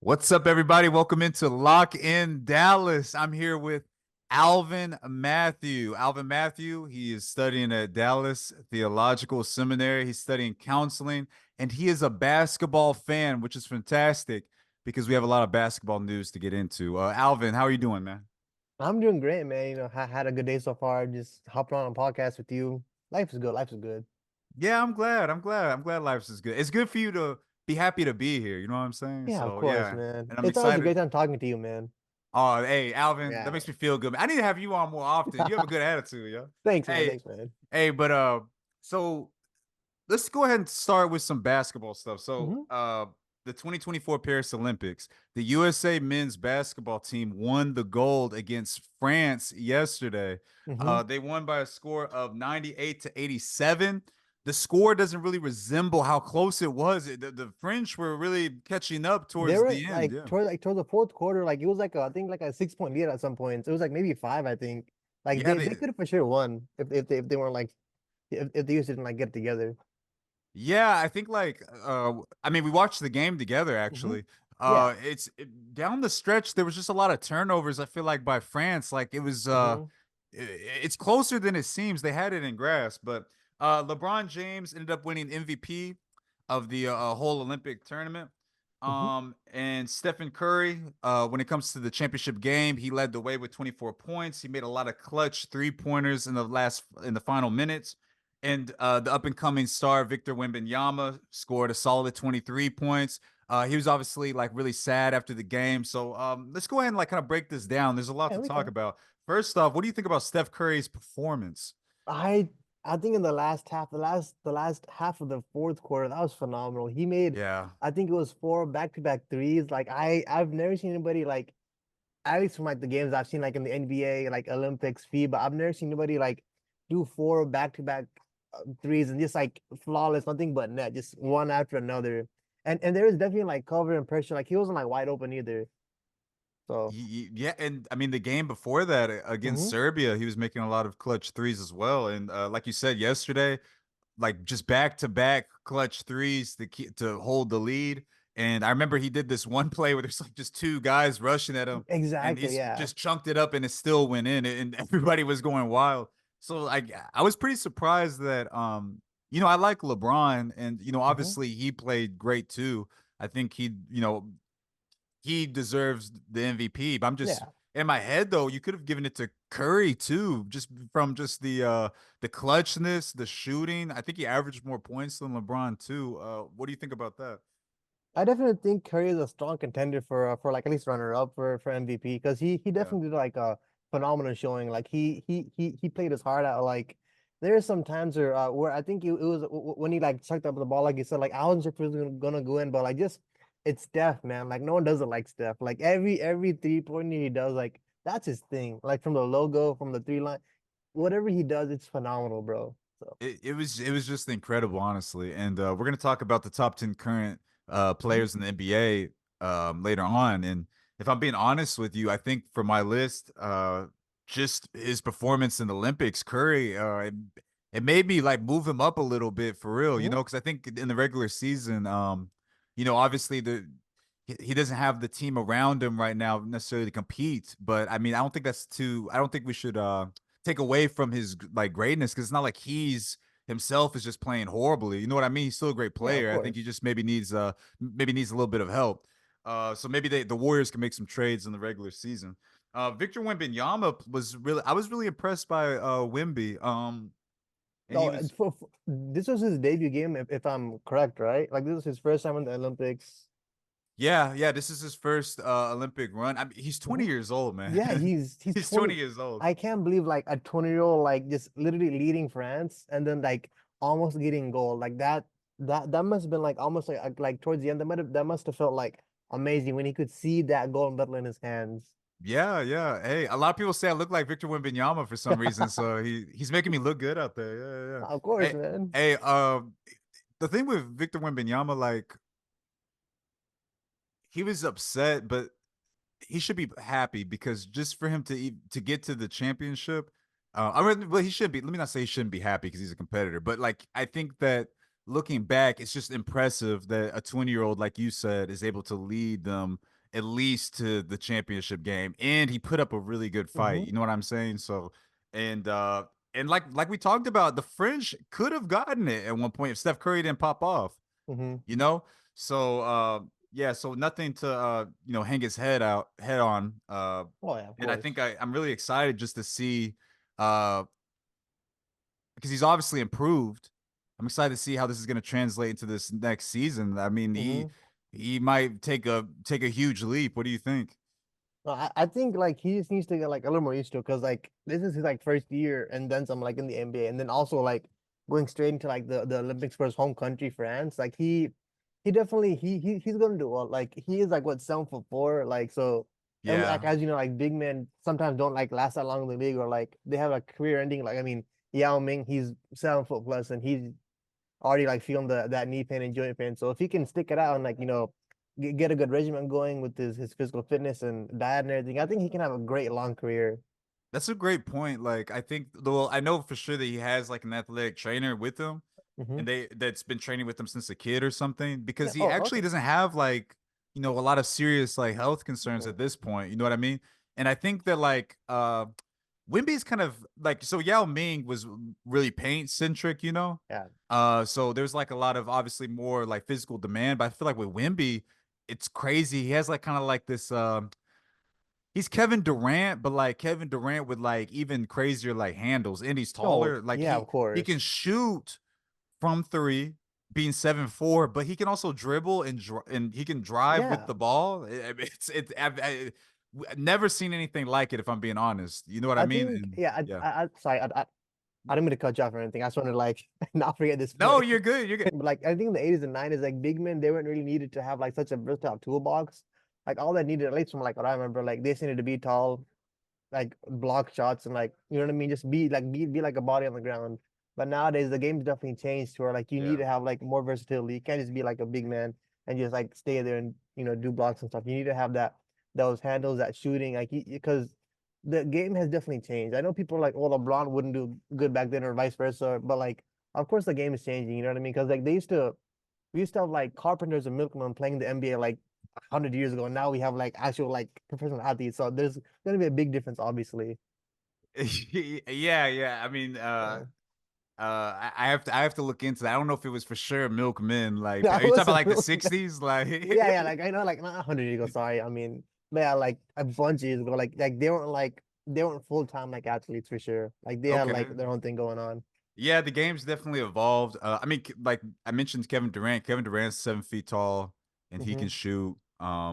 What's up, everybody? Welcome into Lock in Dallas. I'm here with Alvin Matthew. Alvin Matthew, he is studying at Dallas Theological Seminary. He's studying counseling, and he is a basketball fan, which is fantastic because we have a lot of basketball news to get into. Alvin, how are you doing, man? I'm doing great, man. I had a good day so far. Just hopping on a podcast with you. Life is good. Life is good. Yeah, I'm glad. I'm glad life is good. It's good for you to be happy to be here. You know what I'm saying? Yeah, of So course, yeah, man. and I'm It's always a excited. great time talking to you, man. Oh, hey, Alvin, that Yeah. makes me feel good. I need to have you on more often. You have a good attitude, yo. Thanks, man. Hey, Thanks, man. but so let's go ahead and start with some basketball stuff. So, hmm the 2024 Paris Olympics, the USA men's basketball team won the gold against France yesterday. hmm They won by a score of 98 to 87. The score doesn't really resemble how close it was. The French were really catching up They towards were the end. like Yeah. towards the fourth quarter, like it was like I think like a 6 point lead at some points. It was like maybe five, I think. Like Yeah, they could have for sure won if they weren't like if the US didn't like get together. Yeah, I think I mean we watched the game together hmm actually. Yeah. Down the stretch there was just a lot of turnovers I feel like by France. Like hmm it's closer than it seems. They had it in grasp, but LeBron James ended up winning MVP of the whole Olympic tournament. hmm And Stephen Curry, when it comes to the championship game, he led the way with 24 points. He made a lot of clutch three-pointers in the final minutes. And the up and coming star Victor Wembanyama scored a solid 23 points. He was obviously like really sad after the game. So let's go ahead and like kind of break this down. There's a lot Yeah, to we talk can. about. First off, what do you think about Steph Curry's performance? I I think in the last half, the last half of the fourth quarter, that was phenomenal. He made, Yeah. I think it was four back-to-back threes. Like I've never seen anybody like, at least from like the games I've seen like in the NBA, like Olympics, FIBA, I've never seen anybody like do four back-to-back threes and just like flawless, nothing but net, just one after another. And there was definitely like cover and pressure. Like he wasn't like wide open either. So Yeah, and I mean the game before that against mhm. Serbia, he was making a lot of clutch threes as well. And like you said yesterday, like just back to back clutch threes to hold the lead. And I remember he did this one play where there's like just two guys rushing at him, and Exactly, he's yeah. just chunked it up, and it still went in, and everybody was going wild. So like I was pretty surprised that I like LeBron, and Mhm. obviously he played great too. I think he deserves the MVP. But I'm just Yeah. in my head though, you could have given it to Curry too, just from just the clutchness, the shooting. I think he averaged more points than LeBron too. What do you think about that? I definitely think Curry is a strong contender for like at least runner up for MVP because he Yeah. definitely did like a phenomenal showing. Like he played his heart out. Like there are some times where I think it was when he like chucked up the ball, like you said, like I wasn't sure if it was gonna go in, but like just it's Steph, man. Like no one does it like Steph. Like every 3 pointer he does, like that's his thing. Like from the logo, from the three line, whatever he does, it's phenomenal, bro. So It was just incredible, honestly. And we're gonna talk about the top 10 current mhm. players in the NBA later on. And if I'm being honest with you, I think for my list, just his performance in the Olympics, Curry, it made me like move him up a little bit for real, Mhm. because I think in the regular season, obviously he doesn't have the team around him right now necessarily to compete. But I mean, I don't think we should take away from his like greatness because it's not like he's himself is just playing horribly. You know what I mean? He's still a great Yeah, of player. I think he course. just maybe needs a little bit of help. So maybe the Warriors can make some trades in the regular season. Victor Wembanyama I was really impressed by Wemby. And he No, was this was his debut game, if I'm correct, right? Like this was his first time in the Olympics. yeah, this is his first Olympic run. I mean, he's 20 Mhm. years old, man. Yeah, he's He's 20 20. years old. I can't believe like a 20-year-old like just literally leading France and then like almost getting gold. Like that must have been like almost like towards the end that must have felt like amazing when he could see that gold medal in his hands. Yeah, yeah. Hey, a lot of people say I look like Victor Wembanyama for some reason, so he's making me look good out there. Yeah, yeah. Of course, Hey, man. hey, the thing with Victor Wembanyama, like he was upset, but he should be happy because just for him to get to the championship, I mean, well, he should be. Let me not say he shouldn't be happy because he's a competitor, but like I think that looking back, it's just impressive that a 20-year-old, like you said, is able to lead them at least to the championship game, and he put up a really good fight. Hmm. You know what I'm saying? So, and like we talked about, the French could have gotten it at one point if Steph Curry didn't pop off. Hmm. You know, so yeah, so nothing to hang his head on. Oh yeah, of And I think course. I'm really excited just to see uh because he's obviously improved. I'm excited to see how this is going to translate into this next season. I mean, Hmm. he might take a huge leap. What do you think? No, I think like he just needs to get like a little more used to it because like this is his like first year and then some like in the NBA and then also like going straight into like the Olympics for his home country, France. Like he definitely he's gonna do well. Like he is like what 7'4", like so and like Yeah, as you know, like big men sometimes don't like last that long in the league or like they have a career ending. Like I mean, Yao Ming, he's 7 foot plus and he's already like feeling that knee pain and joint pain. So if he can stick it out and like get a good regimen going with his physical fitness and diet and everything, I think he can have a great long career. that's a great point. Like I think, well, I know for sure that he has like an athletic trainer with him, Hmm. and that's been training with him since a kid or something. Yeah. Because he Oh, actually okay. doesn't have like a lot of serious like health concerns Mhm. at this point. You know what I mean? And I think that like Wimby's kind of like, so Yao Ming was really paint centric, you know. Yeah. So there's like a lot of obviously more like physical demand, but I feel like with Wimby, it's crazy. He has like kind of like this he's Kevin Durant, but like Kevin Durant with like even crazier like handles, and he's Oh, taller. Like yeah, of he can course. shoot from three, being 7'4", but he can also dribble and he can drive with Yeah. the ball. I've never seen anything like it, if I'm being honest. You know what I I mean? think, And yeah, yeah. sorry, I didn't mean to cut you off or anything. I just wanted to like not forget this No, point. you're good. You're good. But like I think in the 80s and 90s, like big men, they weren't really needed to have like such a versatile toolbox. Like all that needed, at least from like what I remember, like they just needed to be tall, like block shots and like you know what I mean, just be like a body on the ground. But nowadays the game's definitely changed to where like you need Yeah. to have like more versatility. You can't just be like a big man and just like stay there and do blocks and stuff. You need to have those handles, that shooting, like because the game has definitely changed. I know people are like, oh, LeBron wouldn't do good back then or vice versa, but like of course the game is changing. You know what I mean? Because like we used to have like carpenters and milkmen playing the NBA like 100 years ago. And now we have like actual like professional athletes. So there's gonna be a big difference, obviously. Yeah, yeah. I mean, Yeah. I have to look into that. I don't know if it was for sure milkmen. Like, No, I are you talking about wasn't like the milkman. '60s? Like, Yeah, yeah, like I know, like not 100 years ago. Sorry, I mean, but yeah, like a bunch of years ago, like they weren't full time like athletes for sure. Like they had like okay. their own thing going on. Yeah, the game's definitely evolved. I mean, like I mentioned Kevin Durant. Kevin Durant's 7 feet tall and he can Hmm. shoot. I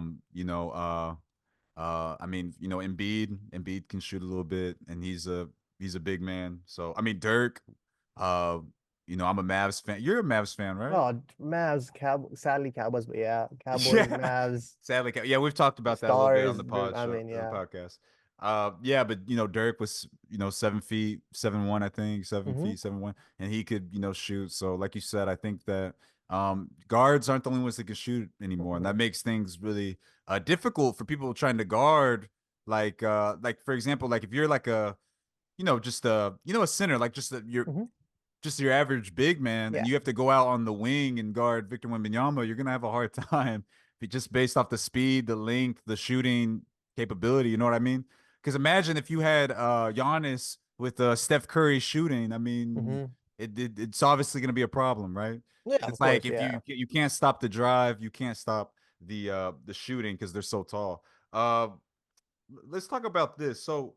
mean, Embiid can shoot a little bit, and he's a big man. So I mean, Dirk. Uh, I'm a Mavs fan. You're a Mavs fan, right? Oh, Mavs, sadly Cowboys, but yeah, Cowboys, Yeah. Mavs, Sadly, yeah, we've talked about that a little bit on Stars. the pod I show, mean, on the yeah. podcast. Yeah, but Dirk was 7 feet 7'1", I think, seven Hmm. feet 7'1", and he could shoot. So, like you said, I think that guards aren't the only ones that can shoot anymore, and that Hmm. makes things really difficult for people trying to guard. Like for example, like if you're like a just a center, like Hmm. just your average big man, and Yeah. you have to go out on the wing and guard Victor Wembanyama, you're gonna have a hard time just based off the speed, the length, the shooting capability. You know what I mean? Because imagine if you had Giannis with Steph Curry shooting. I mean, Hmm. it's obviously gonna be a problem, right? Yeah, 'Cause of it's like course, if yeah. you can't stop the drive, you can't stop the shooting because they're so tall. Let's talk about this. So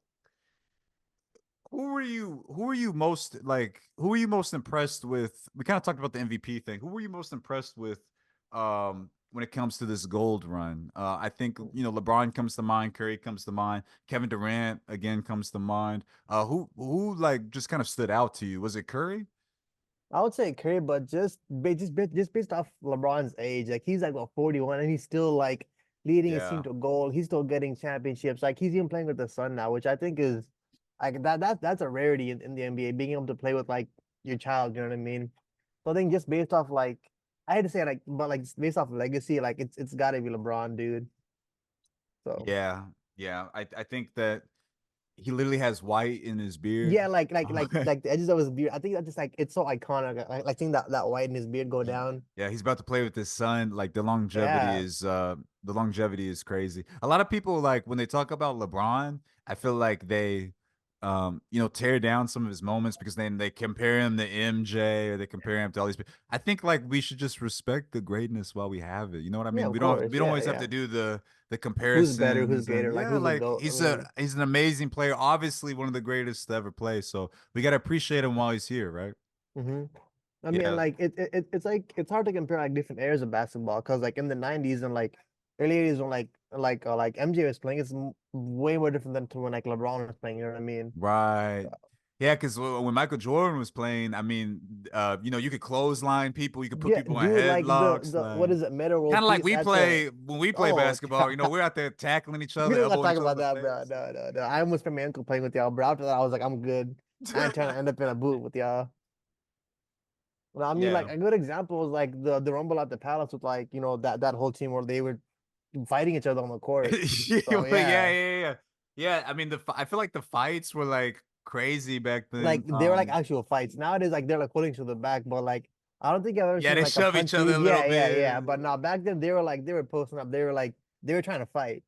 who were you most impressed with? We kind of talked about the MVP thing. Who were you most impressed with when it comes to this gold run? I think LeBron comes to mind, Curry comes to mind, Kevin Durant again comes to mind. Who like just kind of stood out to you? Was it Curry? I would say Curry, but just based off LeBron's age, like he's like what 41, and he's still like leading his team Yeah. to goal. He's still getting championships. Like he's even playing with the son now, which I think is like that's a rarity in the NBA, being able to play with like your child. You know what I mean? So I think just based off like I had to say like, but like based off legacy, like it's got to be LeBron, dude. So Yeah. Yeah. I think that he literally has white in his beard. Yeah, like the edges of his beard. I think that's just like it's so iconic. Like seeing that white in his beard go down. Yeah, he's about to play with his son. Like Yeah. the longevity is crazy. A lot of people like when they talk about LeBron, I feel like they tear down some of his moments because then they compare him to MJ or they compare him to all these people. I think like we should just respect the greatness while we have it. You know what I Yeah, mean? of We don't course. we don't Yeah, always have yeah. to do the Who's better? Who's comparisons and greater? Like yeah, who's the like GOAT? I mean, he's an amazing player, obviously one of the greatest to ever play. So we gotta appreciate him while he's here, right? hmm I mean, and Yeah. like it's like it's hard to compare like different eras of basketball because like in the '90s and like early '80s when like MJ was playing, it's way more different than to when like LeBron was playing. You know what I mean? Right. Yeah, because when Michael Jordan was playing, I mean, you could clothesline people, you could put Yeah, people in dude, like headlocks, the what like is it, Meta kind World of like Peace? we That's a play when we play oh, basketball. We're out there tackling each we other, don't gotta elbowing talk each other about in the that, bro. face. No. I almost sprained my ankle playing with y'all, bro. After that, I was like, I'm good. I ain't trying to end up in a boot with y'all. Well, I mean, like Yeah. a good example was like the Rumble at the Palace with like that whole team where they were fighting each other on the court. Yeah, So yeah, yeah, yeah. Yeah, I mean I feel like the fights were like crazy back like then. they were like actual fights. Nowadays, like they're like pulling each other back, but like I don't think I've ever Yeah, seen they like a shove each other punching. a little Yeah. bit. But now back then they were like they were posting up. They were like they were trying to fight.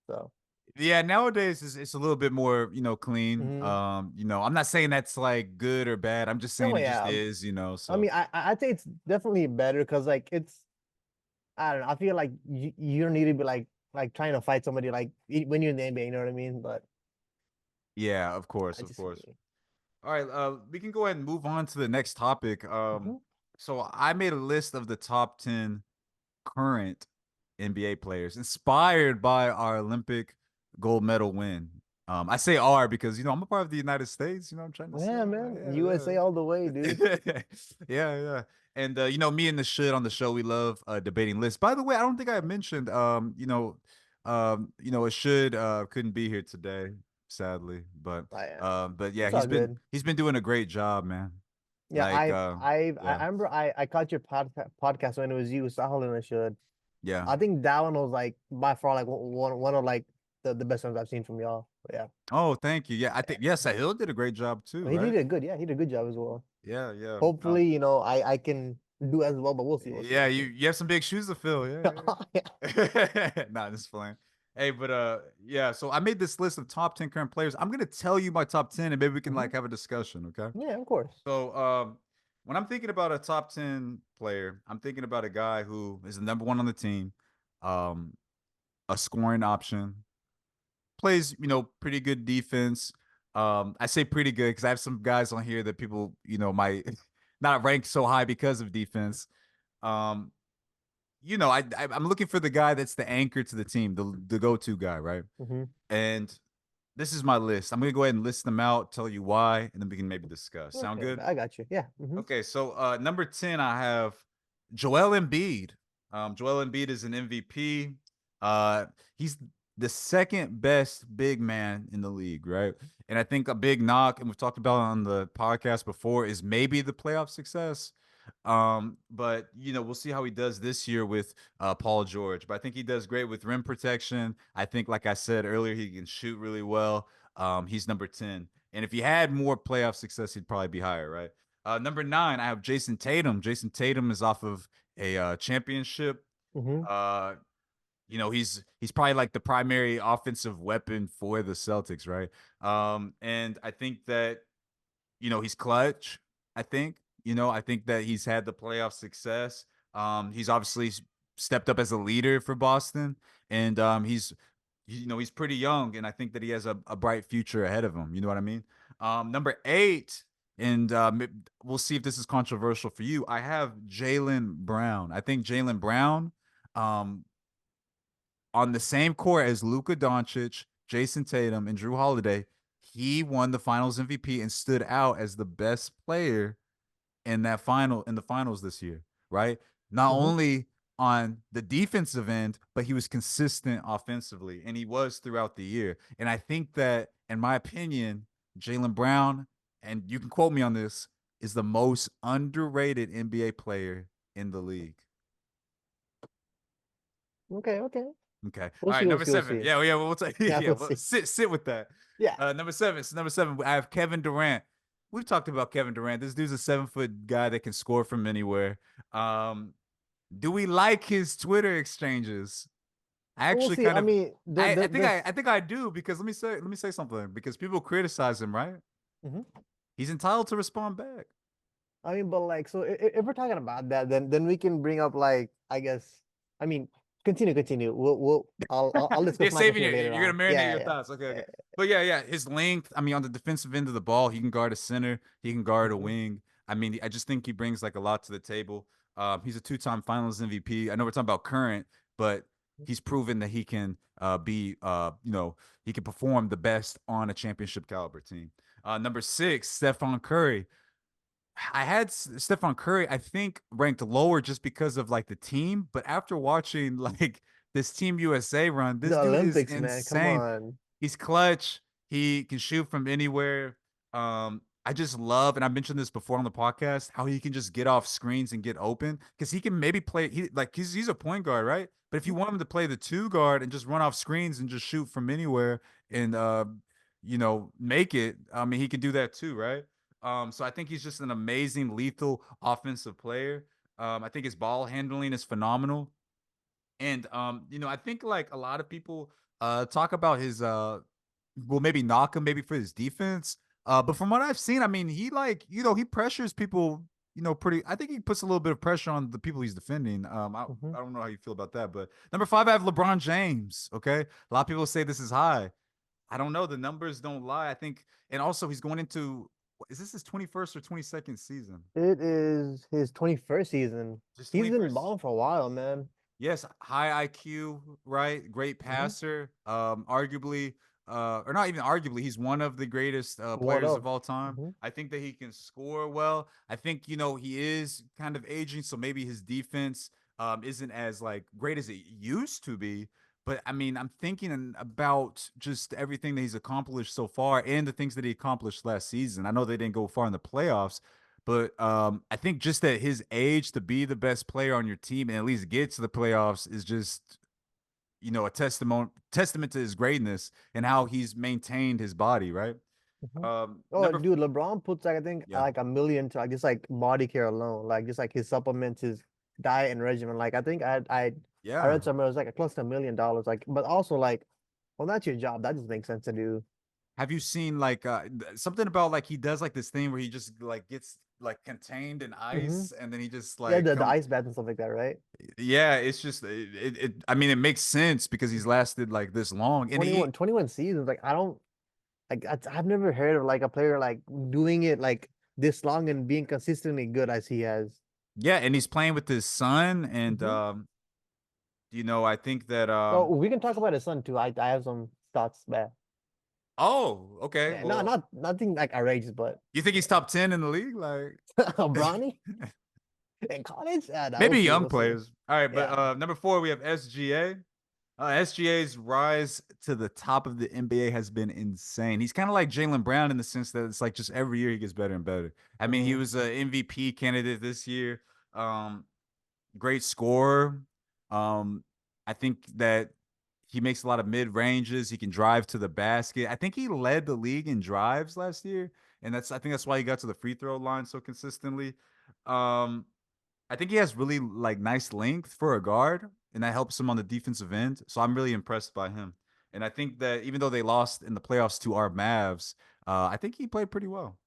So Yeah, nowadays it's a little bit more, clean. mhm. I'm not saying that's like good or bad. I'm just saying No, it just yeah. is. I So mean, I'd say it's definitely better because like it's I don't know. I feel like you don't need to be like trying to fight somebody like when you're in the NBA. You know what I mean? But yeah, of course, I of just course. All right, we can go ahead and move on to the next topic. Mhm. So I made a list of the top 10 current NBA players inspired by our Olympic gold medal win. I say "our" because I'm a part of the United States. I'm trying to say, Yeah, man. USA all the way, dude. yeah, yeah. And me and the shit on the show, we love debating lists. By the way, I don't think I mentioned, it should couldn't be here today, sadly, Yeah. but yeah, It's all good. he's been doing a great job, man. Yeah, Like, I yeah, remember I caught your podcast when it was you, Sahal and should. yeah. I think that one was like by far like one of like the best ones I've seen from y'all. But yeah. Oh, thank you. Yeah, I Yeah. think yes, Sahil did a great job too, He right? did a good, yeah, he did a good job as well. Yeah, yeah. Hopefully, I can do as well, but we'll see. We'll see. Yeah, We'll you have some big shoes to fill. Yeah, see. yeah. Nah, just playing. Hey, but yeah. So I made this list of top 10 current players. I'm gonna tell you my top 10, and maybe we can hmm like have a discussion. Okay. Yeah, of course. So when I'm thinking about a top 10 player, I'm thinking about a guy who is the number one on the team, um, a scoring option, plays pretty good defense. I say pretty good because I have some guys on here that people might not rank so high because of defense. Um, I'm looking for the guy that's the anchor to the team, the go-to guy, right? hmm And this is my list. I'm gonna go ahead and list them out, tell you why, and then we can maybe discuss. Sound Okay, good? I got you. Yeah. Okay, so number 10, I have Joel Embiid. Joel Embiid is an MVP. He's the second best big man in the league, right? And I think a big knock, and we've talked about it on the podcast before, is maybe the playoff success. But we'll see how he does this year with Paul George. But I think he does great with rim protection. I think, like I said earlier, he can shoot really well. He's number 10. And if he had more playoff success, he'd probably be higher, right? Number 9, I have Jason Tatum. Jason Tatum is off of a championship. hmm Uh, he's probably like the primary offensive weapon for the Celtics, right? And I think that he's clutch. I think that he's had the playoff success. He's obviously stepped up as a leader for Boston, and he's pretty young, and I think that he has a bright future ahead of him. You know what I mean? Number 8, and we'll see if this is controversial for you. I have Jaylen Brown. I think Jaylen Brown, um, on the same court as Luka Doncic, Jason Tatum, and Drew Holiday, he won the Finals MVP and stood out as the best player in the finals this year, right? Not hmm only on the defensive end, but he was consistent offensively, and he was throughout the year. And I think that, in my opinion, Jaylen Brown, and you can quote me on this, is the most underrated NBA player in the league. Okay. Okay. Okay. All We'll see. right. We'll Number see. We'll seven. see. Yeah. Yeah. We'll take. Yeah, Yeah. we'll Well, see. sit with that. Yeah. Number seven. So number seven. I have Kevin Durant. We've talked about Kevin Durant. This dude's a 7 foot guy that can score from anywhere. Um, do we like his Twitter exchanges? I We'll actually see. kind I of. mean, I think this. I think I do because let me say something because people criticize him, right? Mhm. He's entitled to respond back. I mean, but like, so if we're talking about that, then we can bring up like, I guess, I mean, continue. I'll You're discuss my saving question your later you're on. gonna marinate Yeah, your yeah, thoughts. Okay, yeah. okay. But yeah. His length. I mean, on the defensive end of the ball, he can guard a center. He can guard a Mhm, wing. I mean, I just think he brings like a lot to the table. He's a two-time Finals MVP. I know we're talking about current, but he's proven that he can be he can perform the best on a championship caliber team. Number six, Stephon Curry. I had Stephon Curry, I think, ranked lower just because of like the team. But after watching like this Team USA run, this The dude is Olympics, man. Come insane. on. He's clutch. He can shoot from anywhere. I just love, and I mentioned this before on the podcast, how he can just get off screens and get open because he can maybe play. He's a point guard, right? But if you Mhm, want him to play the two guard and just run off screens and just shoot from anywhere and make it, I mean, he can do that too, right? So I think he's just an amazing, lethal offensive player. I think his ball handling is phenomenal. And I think like a lot of people talk about his well, maybe knock him maybe for his defense. But from what I've seen, I mean, he like, he pressures people, pretty. I think he puts a little bit of pressure on the people he's defending. mhm. I don't know how you feel about that, but number five, I have LeBron James. Okay. A lot of people say this is high. I don't know. The numbers don't lie. I think, and also he's going into, is this his 21st or 22nd season? It is his 21st season. Just He's been 21st. balling for a while, man. Yes, high IQ, right? Great Hmm. passer. Arguably, or not even arguably, he's one of the greatest One players of. of all time. Hmm. I think that he can score well. I think, he is kind of aging, so maybe his defense isn't as like great as it used to be. But I mean, I'm thinking about just everything that he's accomplished so far and the things that he accomplished last season. I know they didn't go far in the playoffs, but I think just at his age to be the best player on your team and at least get to the playoffs is just, a testament to his greatness and how he's maintained his body, right? Hmm. Oh, Number dude, LeBron puts like I think yeah. like a million to like just like body care alone, like just like his supplements, his diet and regimen. Like I think I Yeah. read somewhere it was like close to $1 million. Like, but also like, well, that's your job. That just makes sense to do. Have you seen like something about like he does like this thing where he just like gets like contained in Hmm. ice and then he just Yeah, like the come ice bath and stuff like that, right? yeah, it's just I mean it makes sense because he's lasted like this long and 21 seasons. Like I don't like I've never heard of like a player like doing it like this long and being consistently good as he has. yeah, and he's playing with his son and Hmm. I think that Oh, we can talk about his son too. I have some thoughts there. oh, okay. Yeah, no, Well, nothing like outrageous, but you think he's top 10 in the league? Like Bronny in college? Yeah, no, we'll maybe see, young we'll see. players. All right, but Yeah. number four, we have SGA. SGA's rise to the top of the NBA has been insane. He's kind of like Jaylen Brown in the sense that it's like just every year he gets better and better. I mean, he Hmm. was an MVP candidate this year. Um, Great scorer. Um, I think that he makes a lot of mid ranges. He can drive to the basket. I think he led the league in drives last year, and I think that's why he got to the free throw line so consistently. Um, I think he has really like nice length for a guard, and that helps him on the defensive end. So I'm really impressed by him. And I think that even though they lost in the playoffs to our Mavs, I think he played pretty well.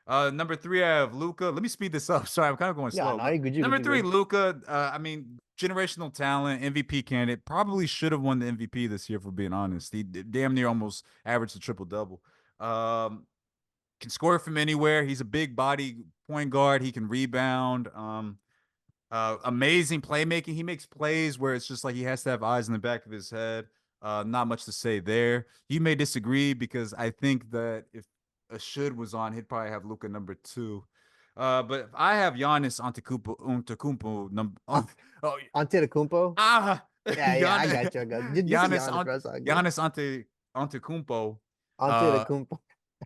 Number three, I have Luca. Let me speed this up. Sorry, I'm kind of going Yeah, slow. no, you good, you good, Number you three, good. Luca. I mean, generational talent, MVP candidate. Probably should have won the MVP this year, for being honest. He damn near almost averaged a triple double. Um, can score from anywhere. He's a big body point guard. He can rebound. Amazing playmaking. He makes plays where it's just like he has to have eyes in the back of his head. Not much to say there. You may disagree because I think that if a should was on, he'd probably have Luca number two. But I have Giannis Antetokounmpo number. Uh, Oh, Antetokounmpo. ah, Yeah, I Gian, got you. I got you. Just say Giannis Giannis, bro. It's all good. Giannis Antetokounmpo. Uh, Antetokounmpo.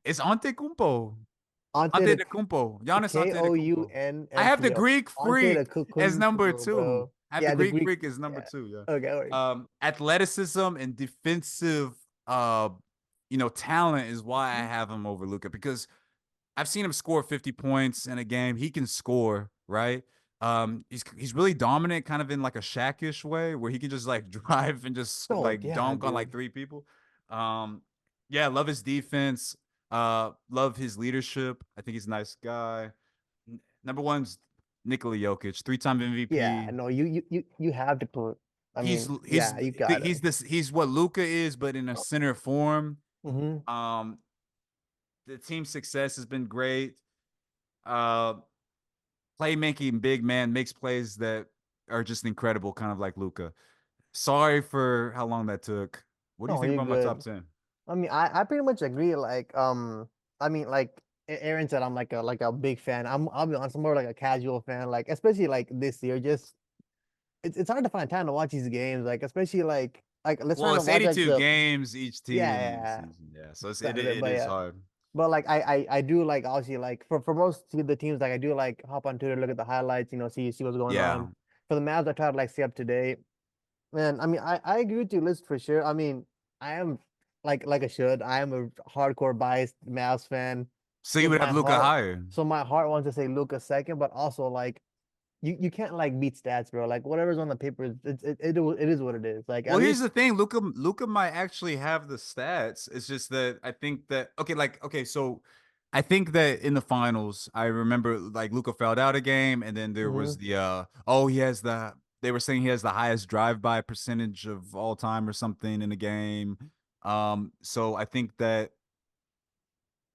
it's Antetokounmpo. Ante Antetokounmpo. Giannis Antetokounmpo. I have the Kounmpo. Greek freak as number Antetokounmpo, two. bro. I have the Yeah, the Greek Greek. Freak is number Yeah. 2. Yeah. Okay. All right. Athleticism and defensive, uh, talent is why I Mhm. have him over Luca because I've seen him score 50 points in a game. He can score, right? He's really dominant, kind of in like a Shaq-ish way, where he can just like drive and just Oh like yeah, dunk on like dude. 3 people. Yeah, love his defense. Love his leadership. I think he's a nice guy. Number one's Nikola Jokic, 3-time Yeah. MVP. No, you have to put. I He's mean, he's yeah, you got he's it. this he's what Luca is, but in a center form. Mm-hmm. Um, the team success has been great. Uh, Playmaking big man makes plays that are just incredible, kind of like Luca. Sorry for how long that took. What do you No, think you're about my top good. 10? I mean, I pretty much agree. Like, I mean, like Aaron said, I'm like a big fan. I'll be honest, I'm more like a casual fan. Like, especially like this year, just it's hard to find time to watch these games. Like, especially like let's try Well, to it's watch like 82 the games each yeah, team each yeah, season. Yeah, so that's it. it But is yeah, hard. but like I do like obviously like for most of the teams like I do like hop on Twitter, look at the highlights, see what's going on. Yeah. And for the Mavs, I try to like stay up to date. Man, I mean, I agree with your list for sure. I mean, I am like I should. I am a hardcore biased Mavs fan. So you With would have my Luca heart, higher. so my heart wants to say Luca second, but also like you can't like beat stats, bro. Like whatever's on the paper, it is what it is. Like Well, at here's least. the thing, Luca might actually have the stats. It's just that I think that okay, so I think that in the finals, I remember like Luca fouled out a game, and then there was Mhm. the he has the they were saying he has the highest drive-by percentage of all time or something in a game. So I think that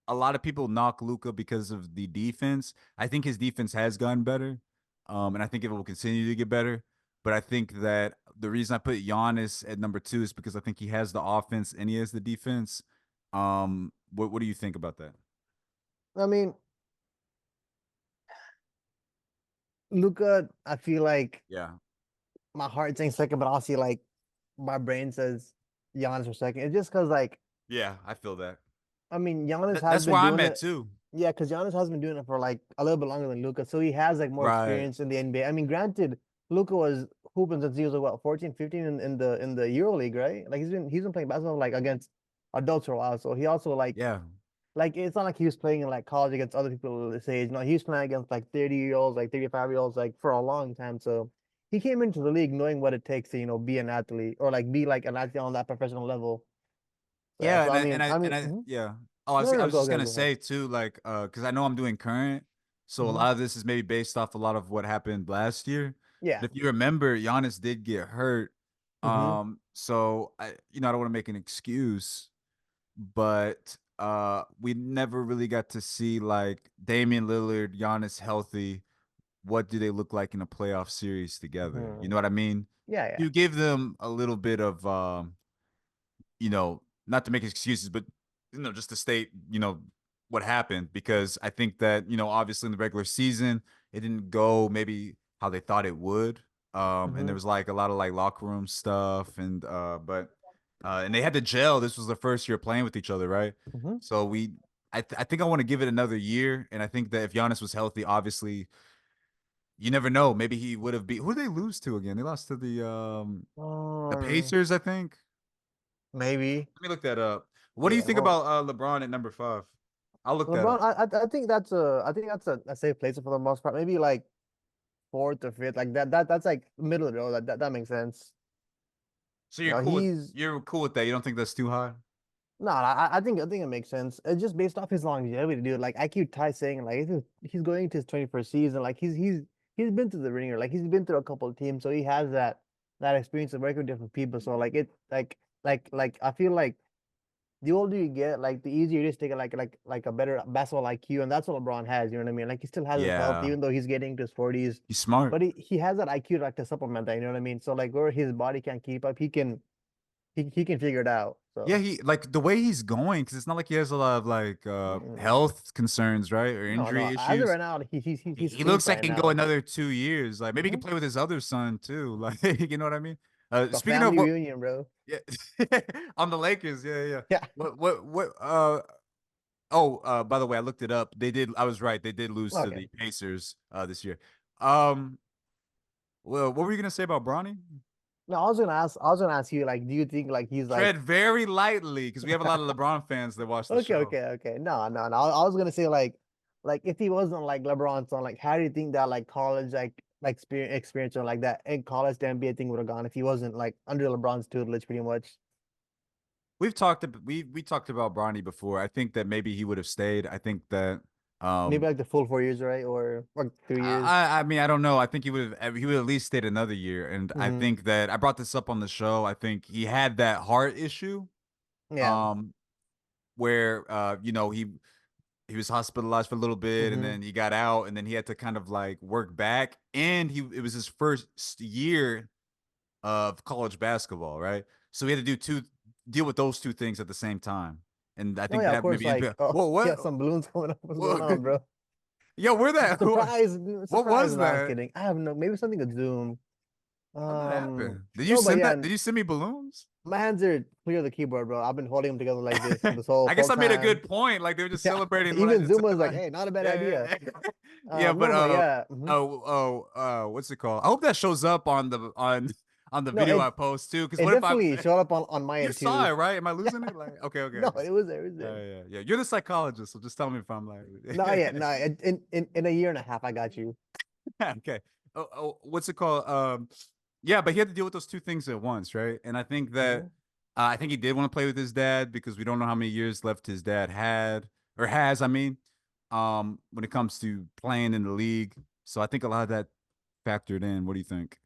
a lot of people knock Luca because of the defense. I think his defense has gotten better, and I think it will continue to get better. But I think that the reason I put Giannis at number 2 is because I think he has the offense and he has the defense. What do you think about that? I mean, Luca, I feel like Yeah, my heart saying second, but also like my brain says Giannis for second. It's just because like yeah, I feel that. I mean, Giannis has That's been where I'm doing at it. too. Yeah, because Giannis has been doing it for like a little bit longer than Luca, so he has like more Right. experience in the NBA. I mean, granted, Luca was hooping since he was like, what 14, 15 in the Euro League, right? Like he's been playing basketball like against adults for a while. So he also Yeah. like it's not like he was playing in like college against other people his age. No, he was playing against like 30-year-olds, like 35-year-olds, like for a long time. So he came into the league knowing what it takes to be an athlete or like be like an athlete on that professional level. So, yeah. Yeah, So I mean, yeah. Oh, I no, was no, I no, was just go gonna go ahead. say too, like, because I know I'm doing current, so a Hmm. lot of this is maybe based off a lot of what happened last year. Yeah. But if you remember, Giannis did get hurt. Hmm. So I don't want to make an excuse, but we never really got to see like Damian Lillard, Giannis healthy. What do they look like in a playoff series together? You Hmm. know what I mean? Yeah, yeah. You give them a little bit of not to make excuses, but just to state, what happened because I think that, obviously in the regular season, it didn't go maybe how they thought it would. And there Hmm. was like a lot of like locker room stuff and they had to gel. This was the first year playing with each other, right? Hmm. So I think I want to give it another year. And I think that if Giannis was healthy, obviously, you never know. Maybe he would have beat who did they lose to again? They lost to the Um, Pacers, I think. maybe. Let me look that up. What do you Yeah. think Well, about LeBron at number 5? I'll look that LeBron, up. I think that's a safe place for the most part. Maybe like fourth or fifth, like that's like middle of the road. That makes sense. So You know, he's you're cool with that. You don't think that's too high? no, I think it makes sense. It's just based off his longevity, dude. Like I keep Ty saying, like he's going into his 21st season. Like he's been through the ringer. Like he's been through a couple of teams, so he has that experience of working with different people. So like it like I feel like the older you get, like the easier it is to get like a better basketball IQ, and that's what LeBron has. You know what I mean? Like he still has his health, Yeah. even though he's getting to his 40s, He's smart. but he has that IQ like to supplement that. You know what I mean? So like where his body can't keep up, he can figure it out. Yeah, So he like the way he's going because it's not like he has a lot of like mm, health concerns, right? Or no, injury as of issues. right now, he's He clean looks for like right he can go now. another 2 years. Like maybe he can Hmm. play with his other son too. Like you know what I mean? The Speaking of family what, reunion, bro. yeah, on the Lakers, yeah, yeah. Yeah. What Oh, by the way, I looked it up. I was right. They did lose to Okay. the Pacers this year. Um, Well, what were you gonna say about Bronny? No, I was gonna ask you, like, do you think like he's like Tread very lightly because we have a lot of LeBron fans that watch the okay, show. okay, okay. No, no, no. I was gonna say like if he wasn't like LeBron's son, like how do you think that like college like experience or like that in college the NBA thing would have gone if he wasn't like under LeBron's tutelage pretty much? We talked about Bronny before. I think that maybe he would have stayed. I think that Maybe um like the full 4 years, right? Or 3 years. I mean I don't know. I think he would at least stayed another year. And I Hmm. think that I brought this up on the show. I think he had that heart issue Yeah. um where he was hospitalized for a little bit and Hmm. then he got out and then he had to kind of like work back and he it was his first year of college basketball, right? So he had to deal with those two things at the same time. And I Oh think yeah, of that course. maybe Like, impact. oh Whoa, yeah, what? some balloons coming up. What's going Whoa, on, bro? yo, where that? Surprise, What surprise. was No, I'm that? kidding. I have no. Maybe something to Zoom. How'd that happen? Did you No, but send yeah, that? Did you send me balloons? my hands are clear of the keyboard, bro. I've been holding them together like this whole I guess whole I made a time. good point. Like they were just Yeah, celebrating like even Zoom was like, like "Hey, not a bad yeah, idea." yeah, yeah. But No, but yeah, what's it called? I hope that shows up on the no, video I post too. Because it what if I definitely showed up on my you end saw too. it right? Am I Yeah, losing it? Like okay, no, okay. it was there, it was Yeah, there. yeah, yeah. You're the psychologist, so just tell me if I'm like No, yeah, no, in a year and a half, I got you. okay. What's it called? Yeah, but he had to deal with those two things at once, right? And I think that Hmm. I think he did want to play with his dad because we don't know how many years left his dad had or has. I mean, when it comes to playing in the league, so I think a lot of that factored in. What do you think?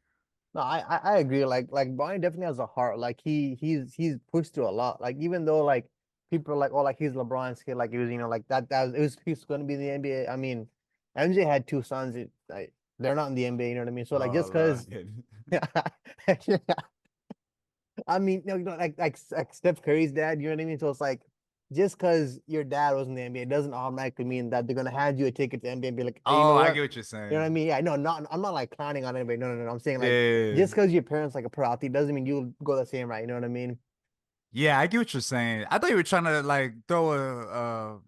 No, I agree. Like Brian definitely has a heart. Like he's pushed through a lot. Like even though like people are like, oh, like he's LeBron's kid, like it was, like that was it was he's going to be in the NBA. I mean, MJ had two sons. Like, they're not in the NBA. You know what I mean? So like Oh, just because, Lord. I mean, like Steph Curry's dad. You know what I mean? So it's like just because your dad was in the NBA doesn't automatically mean that they're gonna hand you a ticket to the NBA and be like, hey, you Oh, know I what? get what you're You know what I saying. mean? Yeah, no, not I'm not like clowning on anybody. No, no, no. I'm saying Yeah, like yeah, yeah. just because your parents like a pro athlete doesn't mean you'll go the same right. You know what I mean? Yeah, I get what you're saying. I thought you were trying to like throw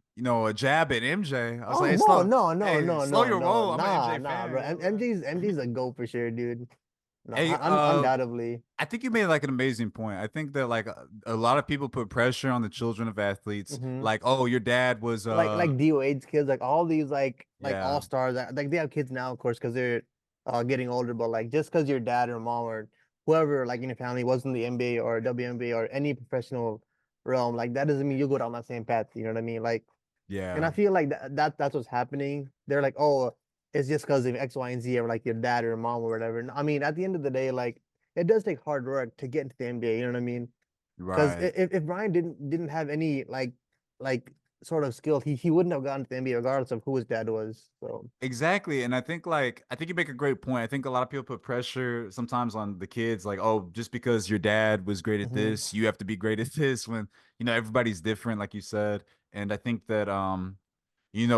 a jab at MJ. I was Oh like, hey, no, slow, no, no, hey, no, slow no, your no, roll. I'm an nah, MJ nah, fan, bro. you know, bro. MJ's a goat for sure, dude. No, Hey, undoubtedly. I think you made like an amazing point. I think that like a lot of people put pressure on the children of athletes, Hmm. like, oh, your dad was Like D Wade's kids, like all these like all yeah, stars, like they have kids now, of course, because they're getting older. But like just because your dad or mom or whoever like in your family was in the NBA or WNBA or any professional realm, like that doesn't mean you go down that same path. You know what I mean? Like, and yeah. I feel like that's what's happening. They're like, oh, it's just because of X, Y, and Z, or like your dad or mom or whatever. And I mean, at the end of the day, like it does take hard work to get into the NBA. You know what I mean? Because Right. if Brian didn't have any like sort of skill, he wouldn't have gotten to the NBA regardless of who his dad was. So Exactly. And I think you make a great point. I think a lot of people put pressure sometimes on the kids, like, oh, just because your dad was great at mhm, this, you have to be great at this when, everybody's different, like you said. And I think that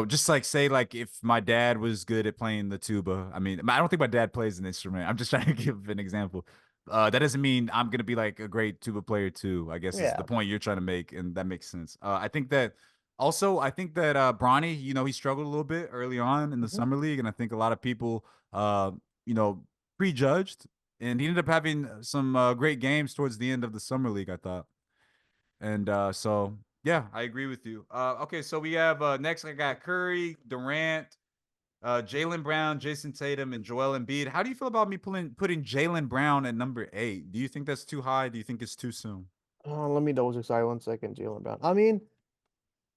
just like say like if my dad was good at playing the tuba, I mean, I don't think my dad plays an instrument. I'm just trying to give an example. That doesn't mean I'm gonna be like a great tuba player too, I guess is the yeah. point you're trying to make, and that makes sense. I think that Bronny, he struggled a little bit early on in the Mhm. summer league, and I think a lot of people you know, prejudged, and he ended up having some great games towards the end of the summer league, I thought. And so yeah, I agree with you. Okay, so we have next I got Curry, Durant, Jaylen Brown, Jason Tatum, and Joel Embiid. How do you feel about me putting Jaylen Brown at number 8? Do you think that's too high? Do you think it's too soon? Let me double check. Sorry, 1 second, Jaylen Brown. I mean,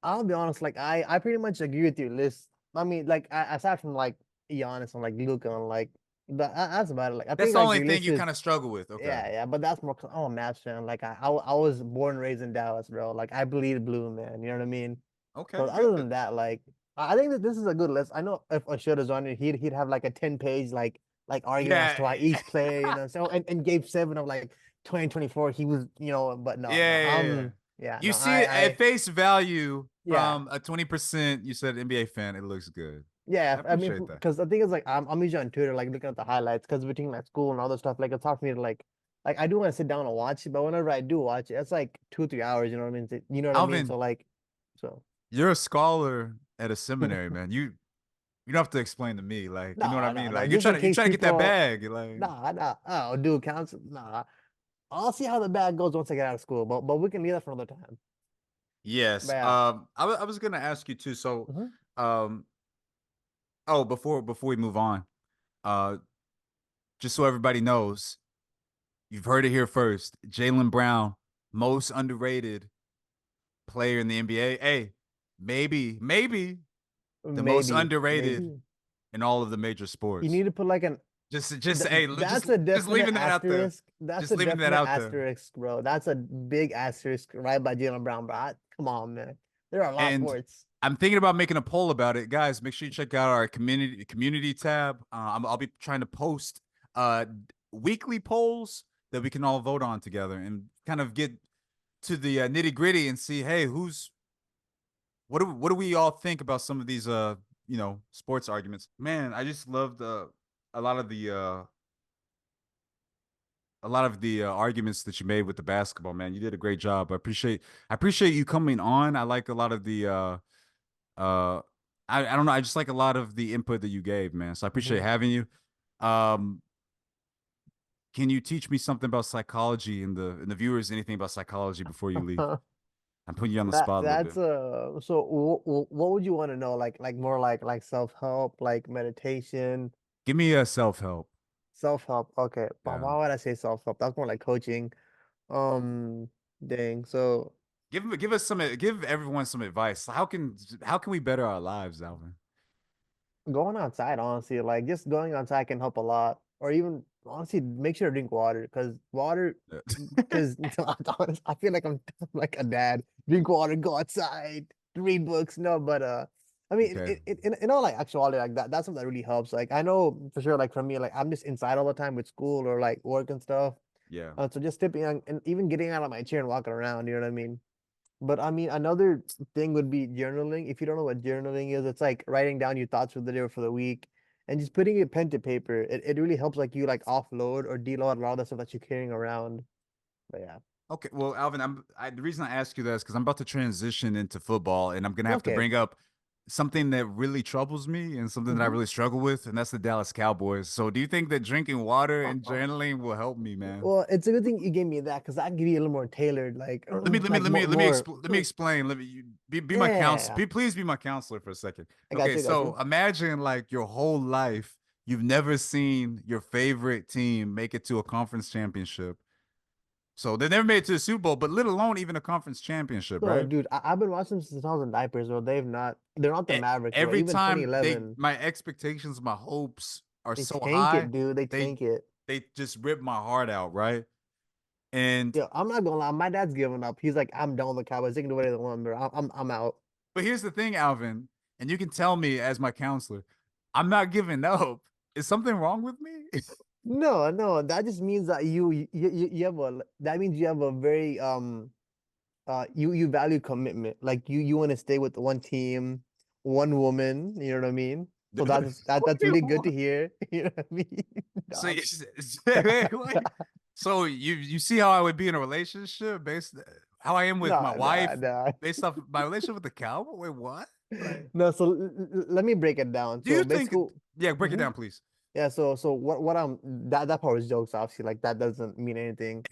I'll be honest. Like I pretty much agree with your list. I mean, like aside from like Giannis and like Luka and like that's about it. Like I That's think the like only your thing list you is kind of struggle with. Okay. yeah, yeah, but that's more. I'm a Mavs fan. Like I was born and raised in Dallas, bro. Like I bleed blue, man. You know what I mean? So Okay, other good. than that, like I think that this is a good list. I know if Ashud is on it, he'd have like a 10 page like argument as Yeah. to why each player, so and Game 7 of like 2024, he was, but Yeah, no, no, yeah, yeah. yeah, You no, see it at I face value yeah. from a 20%, you said NBA fan, it looks good. Yeah, I I mean, appreciate that. because the thing is, like, I'm usually on Twitter, like, looking at the highlights, because between like school and other stuff, like, it's hard for me to like, I do want to sit down and watch it, but whenever I do watch it, it's like 2, 3 hours. You know what I mean? You know what I mean? So Alvin, like, so you're a scholar at a seminary, man. You don't have to explain to me, like, you know what I No, no, mean? no. Like, Just in you're case trying to get that people, bag, like. nah, nah. Oh, dude, counsel, nah. I'll see how the bag goes once I get out of school, but we can leave that for another time. Yes. But yeah. I was gonna ask you too. So, Mhm. um, oh, before we move on, uh, just so everybody knows, you've heard it here first. Jaylen Brown, most underrated player in the NBA. Hey, maybe the most Maybe, underrated maybe. in all of the major You sports. need to put like an Hey, that's a just definite leaving that out there. asterisk. That's Just a leaving that definite out there. asterisk, bro. That's a big asterisk right by Jaylen Brown, bro. Come on, man. There are a lot of And sports. I'm thinking about making a poll about it, guys. Make sure you check out our community tab. I'll be trying to post uh weekly polls that we can all vote on together and kind of get to the nitty gritty and see, hey, who's what do we all think about some of these sports arguments? Man, I just loved a lot of the arguments that you made with the basketball. Man, you did a great job. I appreciate you coming on. I like a lot of the uh I don't know. I just like a lot of the input that you gave, man. So I appreciate Mhm. having you. Um, can you teach me something about psychology and the viewers anything about psychology before you leave? I'm putting you on the spot a little That's bit. so what would you want to know? Like more like self-help, like meditation, Give me a self help. self-help. Okay, but Yeah. why would I say self-help? That's more like coaching. Um, dang. So Give everyone some advice. How can we better our lives, Alvin? going outside, honestly, like just going outside can help a lot. Or even honestly, make sure to drink water because I feel like I'm like a dad. Drink water, go outside, read books. No, but I mean, Okay. in all like actuality, like that's something that really helps. Like I know for sure, like for me, like I'm just inside all the time with school or like work and stuff. Yeah. So just stepping on and even getting out of my chair and walking around, you know what I mean? But I mean, another thing would be journaling. If you don't know what journaling is, it's like writing down your thoughts for the day or for the week and just putting it pen to paper. It really helps like you like offload or deload a lot of the stuff that you're carrying around. But yeah. Okay, well, Alvin, the reason I ask you that is because I'm about to transition into football, and I'm gonna have to Okay. bring up something that really troubles me and something that I Hmm. really struggle with, and that's the Dallas Cowboys. So, do you think that drinking water Uh, and uh, journaling will help me, man? well, it's a good thing you gave me that because I can give you a little more tailored, like like Let me explain. Let me be my counselor. yeah. Please be my counselor for a second. I got Okay, you, I got so you. imagine like your whole life you've never seen your favorite team make it to a conference championship. So they never made it to the Super Bowl, but let alone even a conference championship, No, right? dude, I've been watching since I was in diapers, bro. They're not the Mavericks, bro. Every Even time 2011, my expectations, my hopes are they so tank high, it, dude. They they tank it. they just rip my heart out, right? And Yeah, I'm not gonna lie. My dad's giving up. He's like, I'm done with the Cowboys. They can do whatever they want, bro. I'm out. but here's the thing, Alvin, and you can tell me as my counselor, I'm not giving up. Is something wrong with me? No, no, that just means that you have a that means you have a very you value commitment. Like you want to stay with one team, one woman. You know what I mean? So What that's do you really good to want? hear. You know what I mean? So, Dog. so you see how I would be in a relationship based how I am with my Nah, nah, wife nah. based off my relationship with the cowboy? Wait, what? Like, No, so let me break it down. do So you think? basically, Yeah, break it mhm. down, please. Yeah. So what I'm that part was jokes, obviously. Like that doesn't mean anything.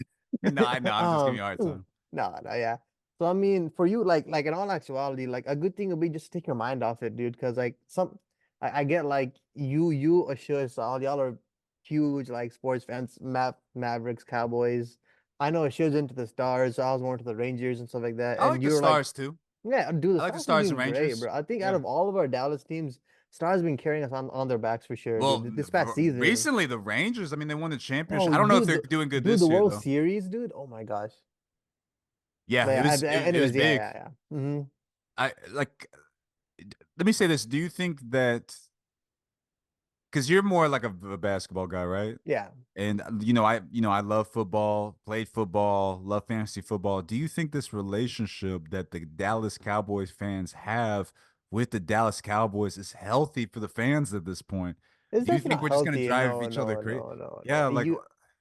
No, I know. I'm just giving you a hard No, time. no, yeah. So I mean, for you, like in all actuality, like a good thing would be just take your mind off it, dude. Because like I get like you assure all y'all are huge like sports fans, Mavericks, Cowboys. I know Assure's into the Stars. So I was more into the Rangers and stuff like that. I And like the you're like, Stars too. yeah, dude, the I like the Stars have Stars and been great, Rangers. bro. I think out Yeah. of all of our Dallas teams, Stars been carrying us on their backs for sure, Well, dude. This past season, recently the Rangers. I mean, they won the championship. bro, I don't know if dude, they're doing good the this year World though. Series, dude. Oh my gosh. Yeah, But yeah, it was anyways, yeah, big. yeah, yeah. Hmm. I like. Let me say this. Do you think that because you're more like a basketball guy, right? Yeah. And I love football, played football, love fantasy football. Do you think this relationship that the Dallas Cowboys fans have with the Dallas Cowboys is healthy for the fans at this point? It's Do you definitely think not we're just gonna healthy. drive No, each other no, crazy? no, no, no. Yeah, like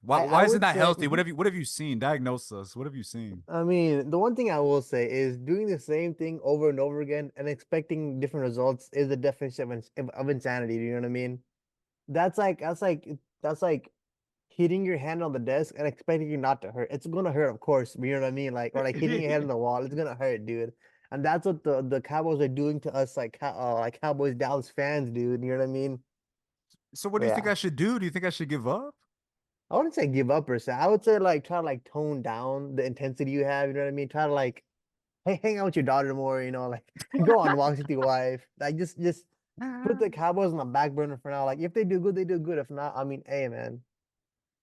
Why isn't would that say, healthy? What have you seen? Diagnose us. What have you seen? I mean, the one thing I will say is doing the same thing over and over again and expecting different results is the definition of insanity. Do you know what I mean? That's like hitting your hand on the desk and expecting it not to hurt. It's gonna hurt, of course. You know what I mean? Like, or like hitting your head on the wall. It's gonna hurt, dude. And that's what the Cowboys are doing to us, like Cowboys Dallas fans, dude. You know what I mean? So what do you think Yeah. I should do? Do you think I should give up? I wouldn't say give up per se. I would say like try to like tone down the intensity you have. You know what I mean? Try to like hey, hang out with your daughter more. You know, like go on walks with your wife. Like just put the Cowboys on the back burner for now. Like if they do good, they do good. If not, I mean, hey man,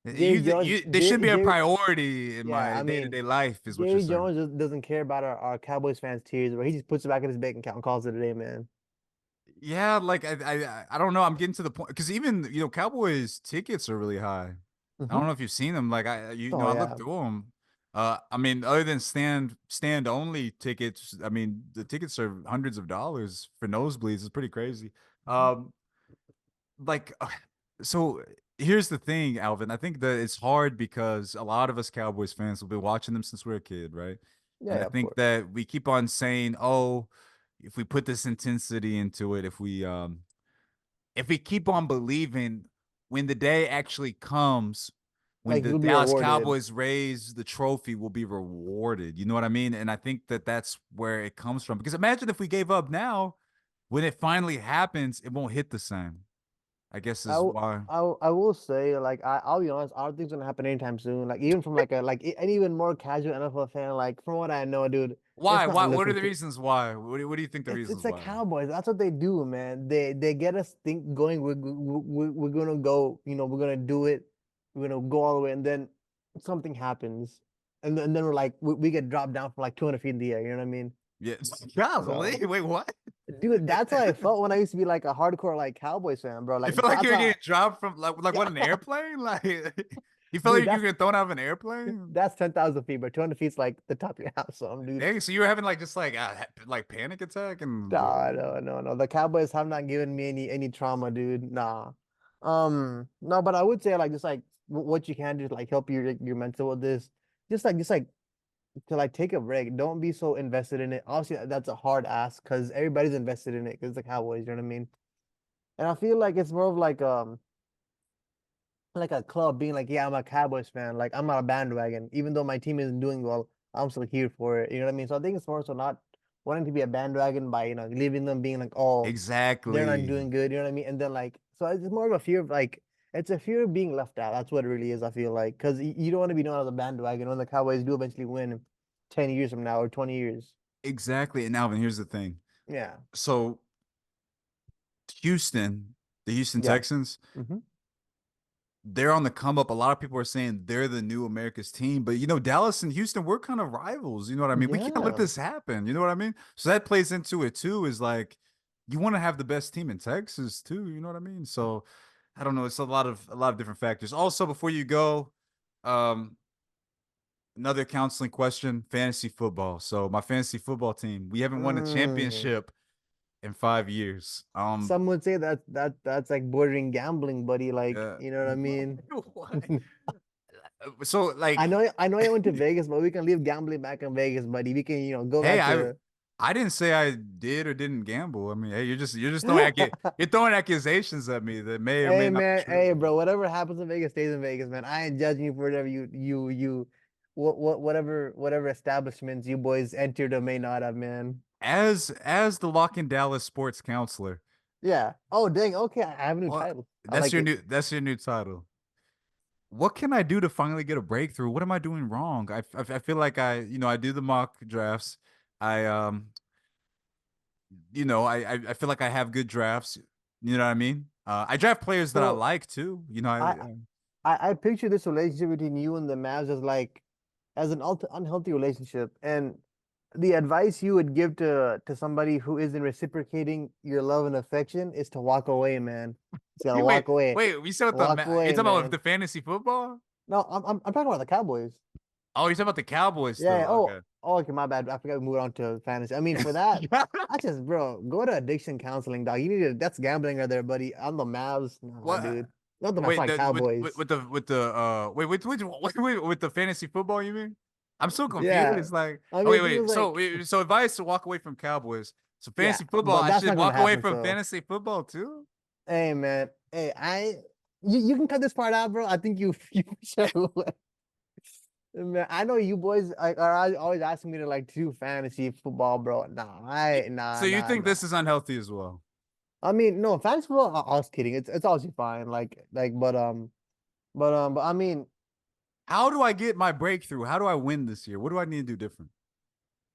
Jerry Jones, They should be a Jerry, priority in yeah, my I mean, day-to-day life, is what you're Jerry saying. Jones just doesn't care about our Cowboys fans' tears, but he just puts it back in his bank account and calls it a day, man. Yeah, like I don't know. I'm getting to the point because even Cowboys tickets are really high. I don't Hmm. know if you've seen them. Like Oh I looked yeah. through them. I mean, other than stand only tickets, I mean, the tickets are hundreds of dollars for nosebleeds. It's pretty crazy. Mhm. Um, like, so here's the thing, Alvin. I think that it's hard because a lot of us Cowboys fans have been watching them since we were a kid, right? Yeah, And I yeah, of think course. that we keep on saying, "Oh, if we put this intensity into it, if we keep on believing when the day actually comes, when Like the you'll be Dallas rewarded. Cowboys raise the trophy, will be rewarded." You know what I mean? And I think that that's where it comes from. Because imagine if we gave up now, when it finally happens, it won't hit the same. I guess is why. I will say like I'll be honest, I don't think it's gonna happen anytime soon. Like even from like an even more casual NFL fan, like from what I know, dude, it's Why? not Why? What are looking the to. reasons why? What do you think the It's reasons like why? Cowboys. That's what they do, man. They get us think going. We're gonna go. You know, we're gonna do it. We're gonna go all the way, and then something happens, and then we're like we get dropped down from like 200 feet in the air. You know what I mean? Yeah. Golly, So, wait, what? dude, that's how I felt when I used to be like a hardcore like Cowboys fan, bro. You Like felt like you that's were how. getting dropped from like Yeah, what, an airplane? Like you felt dude, like you were getting thrown out of an airplane? that's 10,000 feet, but 200 feet's like the top of your house. So, dude. Dang, so you were having like just like panic attack and Nah, no, no, no. The Cowboys have not given me any trauma, dude. Nah. No, but I would say like just like what you can do to like help your mental with this. Just like to like take a break. Don't be so invested in it. Obviously, that's a hard ask because everybody's invested in it because the Cowboys, you know what I mean? And I feel like it's more of like a club being like, yeah, I'm a Cowboys fan. Like I'm not a bandwagon. Even though my team isn't doing well, I'm still here for it. You know what I mean? So I think it's more so not wanting to be a bandwagon by, leaving them being like, oh, they're not exactly, doing good. You know what I mean? And then like, so it's more of a fear of like, it's a fear of being left out. That's what it really is, I feel like. Because you don't want to be known as a bandwagon when the Cowboys do eventually win 10 years from now or 20 years. exactly. And Alvin, here's the thing. Yeah. So Houston, the Houston Yeah. Texans, Hmm. they're on the come up. A lot of people are saying they're the new America's team, but Dallas and Houston, we're kind of rivals. You know what I mean? We can't let Yeah. this happen. You know what I mean? So that plays into it too. Is like you want to have the best team in Texas too. You know what I mean? So I don't know. It's a lot of different factors. Also, before you go, um, another counseling question: fantasy football. So my fantasy football team, we haven't won a Mm. championship in 5 years. Some would say that's like bordering gambling, buddy. Like, Yeah. you know what I mean? What? So like I know you went to Vegas, but we can leave gambling back in Vegas, buddy. We can, go hey, back I to I didn't say I did or didn't gamble. I mean, hey, you're just throwing accusations at me that may or may Hey not be man, true. hey bro, whatever happens in Vegas stays in Vegas, man. I ain't judging you for whatever whatever establishments you boys entered or may not have, man. As the Lock in Dallas sports counselor, Yeah. Oh dang, okay, I have a new what title. I like it. that's your new title. What can I do to finally get a breakthrough? What am I doing wrong? I feel like I do the mock drafts. I I feel like I have good drafts. You know what I mean? I draft players that I So like too. I I picture this relationship between you and the Mavs as like as an unhealthy relationship, and the advice you would give to somebody who isn't reciprocating your love and affection is to walk away, man. It's gotta Wait, walk away, wait. We said with walk you away, talking about with man. the fantasy football? No, I'm talking about the Cowboys. Oh, you're talking about the Cowboys Yeah. still. Yeah. Okay. Oh, okay, my bad. I forgot we moved on to fantasy. I mean, for that, I just, bro, go to addiction counseling, dog. You need to. That's gambling right there, buddy. On the Mavs, nah, What? dude. Not that I Wait, fight Cowboys. with the fantasy football, you mean? I'm so Yeah, confused. Like, I oh mean, wait, because wait. like, So if I was to walk away from Cowboys, so yeah, fantasy football, but I that's should not gonna walk away happen. from So, fantasy football too. hey, man, hey, you can cut this part out, bro. I think you should. Man, I know you boys are always asking me to like do fantasy football, bro. So you think Nah. this is unhealthy as well? I mean, no, fantasy football. I was kidding. It's obviously fine. But I mean, How do I get my breakthrough? How do I win this year? What do I need to do different?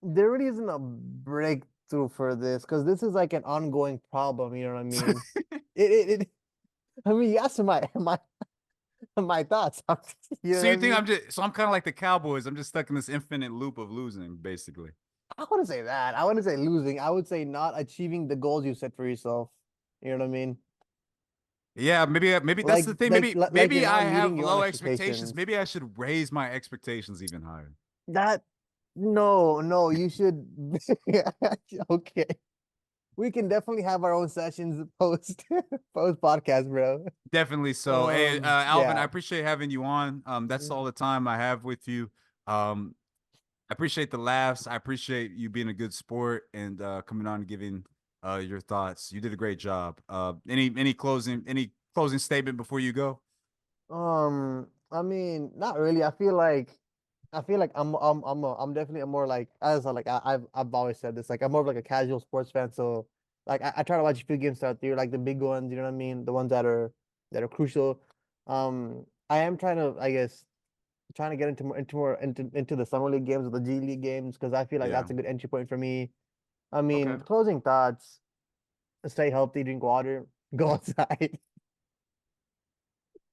there really isn't a breakthrough for this because this is like an ongoing problem. You know what I mean? It I mean, you asked my thoughts. You know So what you I think mean? I'm kind of like the Cowboys. I'm just stuck in this infinite loop of losing, basically. I wouldn't say that. I wouldn't say losing. I would say not achieving the goals you set for yourself. You know what I mean? Yeah, maybe that's the thing. Like you're Maybe I not meeting have your own low expectations. expectations. Maybe I should raise my expectations even higher. That no, you should. Okay, we can definitely have our own sessions post podcast, bro. Definitely so. Hey, Alvin, I Yeah. appreciate having you on. That's all the time I have with you. Um, I appreciate the laughs. I appreciate you being a good sport and coming on and giving your thoughts. You did a great job. Any closing statement before you go? I mean, not really. I feel like I'm definitely a more like as I like I've always said this like I'm more of like a casual sports fan. So like I try to watch a few games throughout the year, like the big ones. You know what I mean? The ones that are crucial. I am trying to I guess trying to get into the summer league games or the G League games because I feel like Yeah. that's a good entry point for me. I mean, Okay. closing thoughts: stay healthy, drink water, go outside.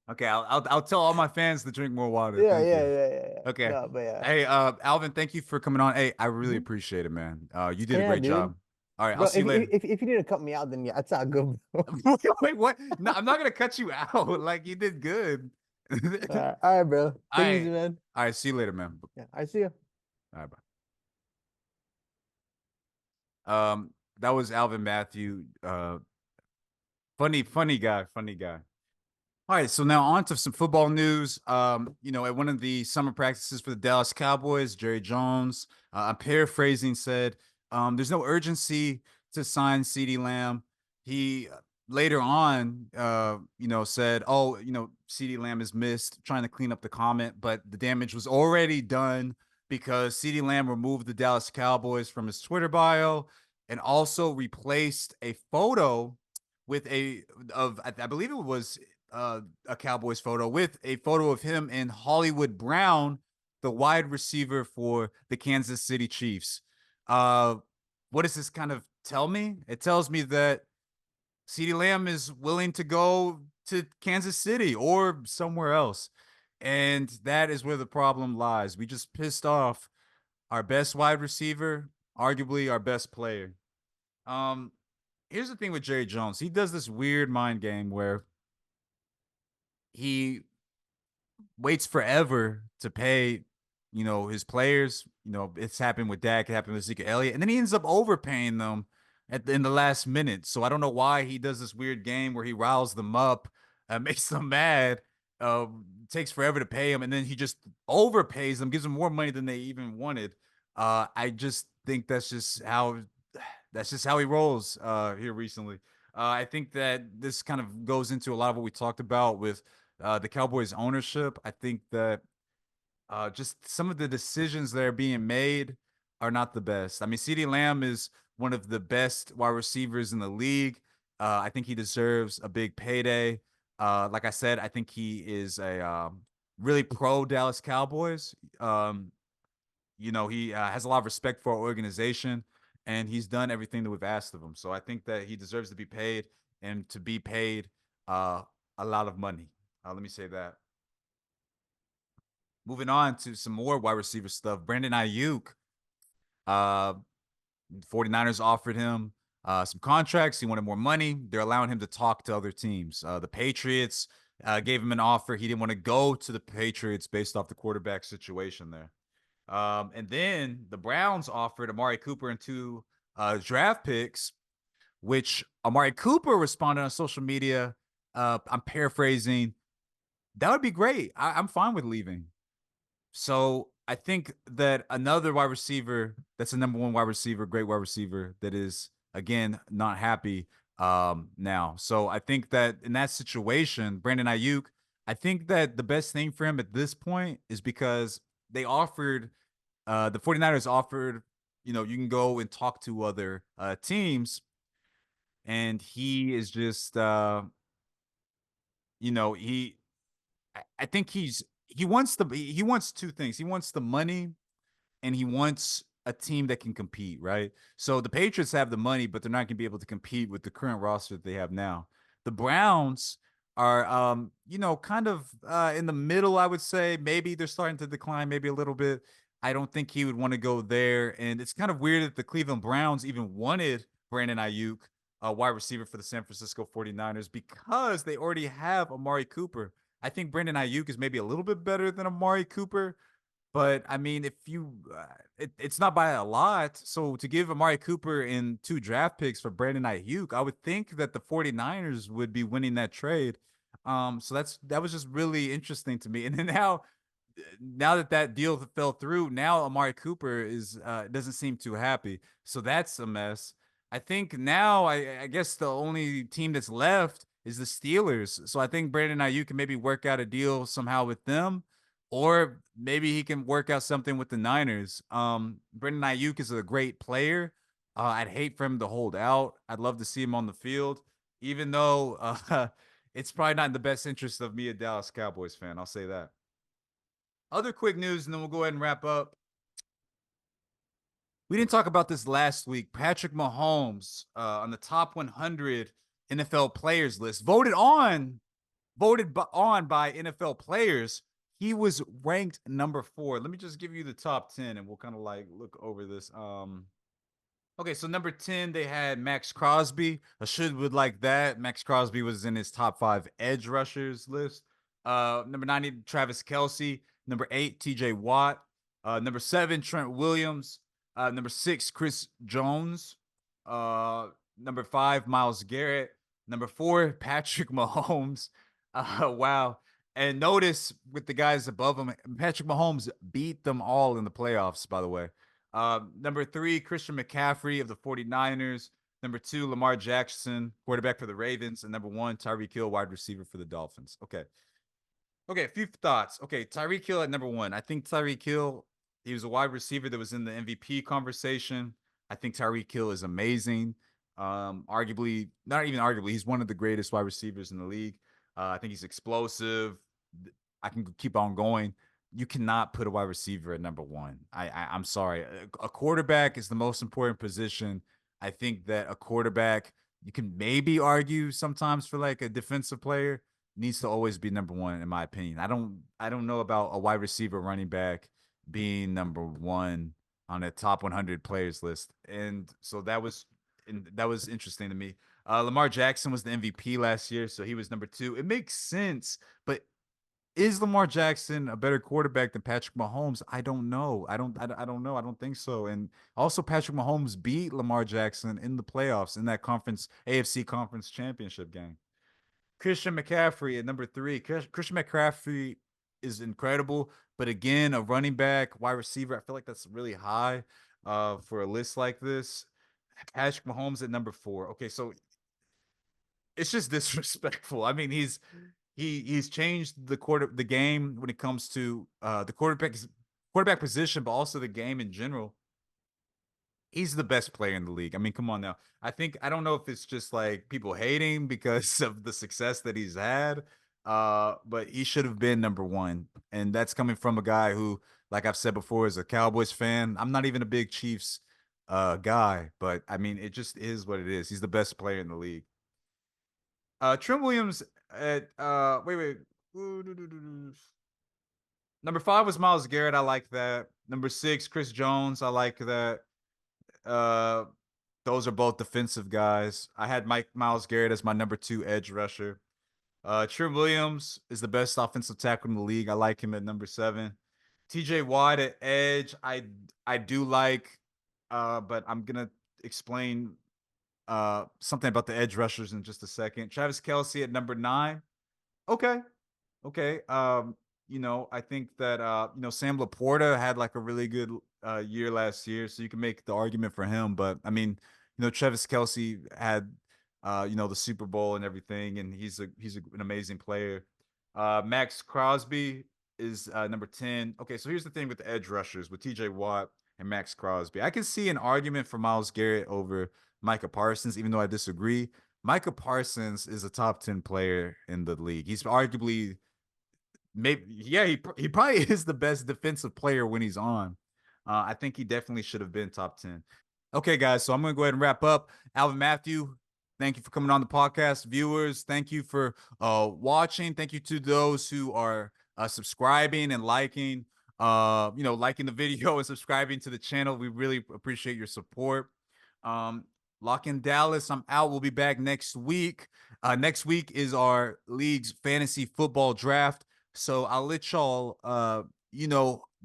Okay. I'll tell all my fans to drink more water. Yeah, Thank yeah, you. yeah, yeah, yeah. Okay. No, but yeah. Hey, Alvin, thank you for coming on. Hey, I really Mhm. appreciate it, man. You did a Yeah, great dude. job. All right, I'll Bro, see you later. if you need to cut me out, then yeah, that's not good, bro. Wait, what? No, I'm not gonna cut you out. Like you did good. All right, bro. All Take it easy, right. man. All right. See you later, man. Yeah, I see you. All right, bye. That was Alvin Matthew. Funny guy, funny guy. All right, so now on to some football news. At one of the summer practices for the Dallas Cowboys, Jerry Jones, I'm paraphrasing, said, "There's no urgency to sign Ceedee Lamb." He later on, said, "Oh, Ceedee Lamb is missed," trying to clean up the comment, but the damage was already done because Ceedee Lamb removed the Dallas Cowboys from his Twitter bio and also replaced a photo with I believe it was a Cowboys photo with a photo of him and Hollywood Brown, the wide receiver for the Kansas City Chiefs. Uh, what does this kind of tell me? It tells me that CeeDee Lamb is willing to go to Kansas City or somewhere else. And that is where the problem lies. We just pissed off our best wide receiver, arguably our best player. Um, Here's the thing with Jerry Jones. He does this weird mind game where he waits forever to pay, his players. It's happened with Dak, it happened with Zeke Elliott, and then he ends up overpaying them in the last minute. So I don't know why he does this weird game where he riles them up, makes them mad, uh, takes forever to pay them, and then he just overpays them, gives them more money than they even wanted. I just think that's just how he rolls here recently. I think that this kind of goes into a lot of what we talked about with the Cowboys ownership. I think that just some of the decisions that are being made are not the best. I mean, CeeDee Lamb is one of the best wide receivers in the league. I think he deserves a big payday. Like I said, I think he is a really pro Dallas Cowboys. He has a lot of respect for our organization, and he's done everything that we've asked of him. So I think that he deserves to be paid and to be paid a lot of money. Let me say that. Moving on to some more wide receiver stuff. Brandon Aiyuk, uh, 49ers offered him some contracts. He wanted more money. They're allowing him to talk to other teams. The Patriots gave him an offer. He didn't want to go to the Patriots based off the quarterback situation there. And then the Browns offered Amari Cooper and two draft picks, which Amari Cooper responded on social media I'm paraphrasing. That would be great. I'm fine with leaving. So I think that another wide receiver that's a number one wide receiver, great wide receiver, that is again not happy now. So I think that in that situation, Brandon Ayuk, I think that the best thing for him at this point is because they offered the 49ers offered, you can go and talk to other teams, and he is just he I think he wants two things. He wants the money and he wants a team that can compete, right? So the Patriots have the money, but they're not going to be able to compete with the current roster that they have now. The Browns are, kind of in the middle, I would say. Maybe they're starting to decline, maybe a little bit. I don't think he would want to go there. And it's kind of weird that the Cleveland Browns even wanted Brandon Ayuk, a wide receiver for the San Francisco 49ers, because they already have Amari Cooper. I think Brandon Ayuk is maybe a little bit better than Amari Cooper, but I mean, if you, it's not by a lot. So to give Amari Cooper in 2 draft picks for Brandon Ayuk, I would think that the 49ers would be winning that trade. So that was just really interesting to me. And then now that deal fell through, now Amari Cooper is doesn't seem too happy. So that's a mess. I think now I guess the only team that's left is the Steelers. So I think Brandon Ayuk can maybe work out a deal somehow with them, or maybe he can work out something with the Niners. Brandon Ayuk is a great player. I'd hate for him to hold out. I'd love to see him on the field, even though it's probably not in the best interest of me, a Dallas Cowboys fan. I'll say that. Other quick news, and then we'll go ahead and wrap up. We didn't talk about this last week. Patrick Mahomes on the top 100 NFL players list, voted on by NFL players. He was ranked number 4. Let me just give you the top 10, and we'll kind of like look over this. Okay, so number 10, they had Max Crosby. A should would like that. Max Crosby was in his top 5 edge rushers list. Number 9, Travis Kelsey. Number 8, TJ Watt. Number 7, Trent Williams. Number 6, Chris Jones. Number 5, Miles Garrett. Number 4, Patrick Mahomes. Wow. And notice with the guys above him, Patrick Mahomes beat them all in the playoffs, by the way. Number 3, Christian McCaffrey of the 49ers. Number 2, Lamar Jackson, quarterback for the Ravens. And number 1, Tyreek Hill, wide receiver for the Dolphins. Okay. Okay, a few thoughts. Okay, Tyreek Hill at number 1. I think Tyreek Hill, he was a wide receiver that was in the MVP conversation. I think Tyreek Hill is amazing. Arguably, not even arguably, he's one of the greatest wide receivers in the league. I think he's explosive. I can keep on going. You cannot put a wide receiver at number 1. I'm sorry. A quarterback is the most important position. I think that a quarterback, you can maybe argue sometimes for like a defensive player, needs to always be number 1 in my opinion. I don't know about a wide receiver, running back being number 1 on a top 100 players list. And so that was interesting to me. Lamar Jackson was the MVP last year, so he was number 2. It makes sense, but is Lamar Jackson a better quarterback than Patrick Mahomes? I don't know. I don't know. I don't think so. And also, Patrick Mahomes beat Lamar Jackson in the playoffs in that AFC conference championship game. Christian McCaffrey at number 3. Christian McCaffrey is incredible, but again, a running back, wide receiver, I feel like that's really high for a list like this. Patrick Mahomes at number 4. Okay, so it's just disrespectful. I mean, he's changed the game when it comes to the quarterback position, but also the game in general. He's the best player in the league. I mean, come on now. I don't know if it's just like people hating because of the success that he's had, but he should have been number 1. And that's coming from a guy who, like I've said before, is a Cowboys fan. I'm not even a big Chiefs guy, but I mean, it just is what it is. He's the best player in the league. Trent Williams at wait. Number 5 was Miles Garrett. I like that. Number 6, Chris Jones. I like that. Uh, those are both defensive guys. I had Miles Garrett as my number 2 edge rusher. Trent Williams is the best offensive tackle in the league. I like him at number 7. TJ Watt at edge. I do like, but I'm gonna explain something about the edge rushers in just a second. Travis Kelsey at number 9. Okay. Okay. I think that Sam Laporta had like a really good year last year, so you can make the argument for him. But I mean, Travis Kelsey had the Super Bowl and everything, and an amazing player. Max Crosby is number 10. Okay, so here's the thing with the edge rushers with TJ Watt and Max Crosby. I can see an argument for Myles Garrett over Micah Parsons, even though I disagree. Micah Parsons is a top 10 player in the league. He's arguably maybe, yeah, he probably is the best defensive player when he's on. I think he definitely should have been top 10. Okay, guys, so I'm going to go ahead and wrap up. Alvin Matthew, thank you for coming on the podcast. Viewers, thank you for watching. Thank you to those who are subscribing and liking the video and subscribing to the channel. We really appreciate your support. Lock in Dallas. I'm out. We'll be back next week. Next week is our league's fantasy football draft. So I'll let y'all,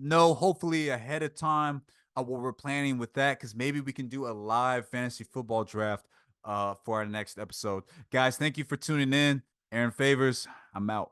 know hopefully ahead of time what we're planning with that, because maybe we can do a live fantasy football draft for our next episode. Guys, thank you for tuning in. Aaron Favors, I'm out.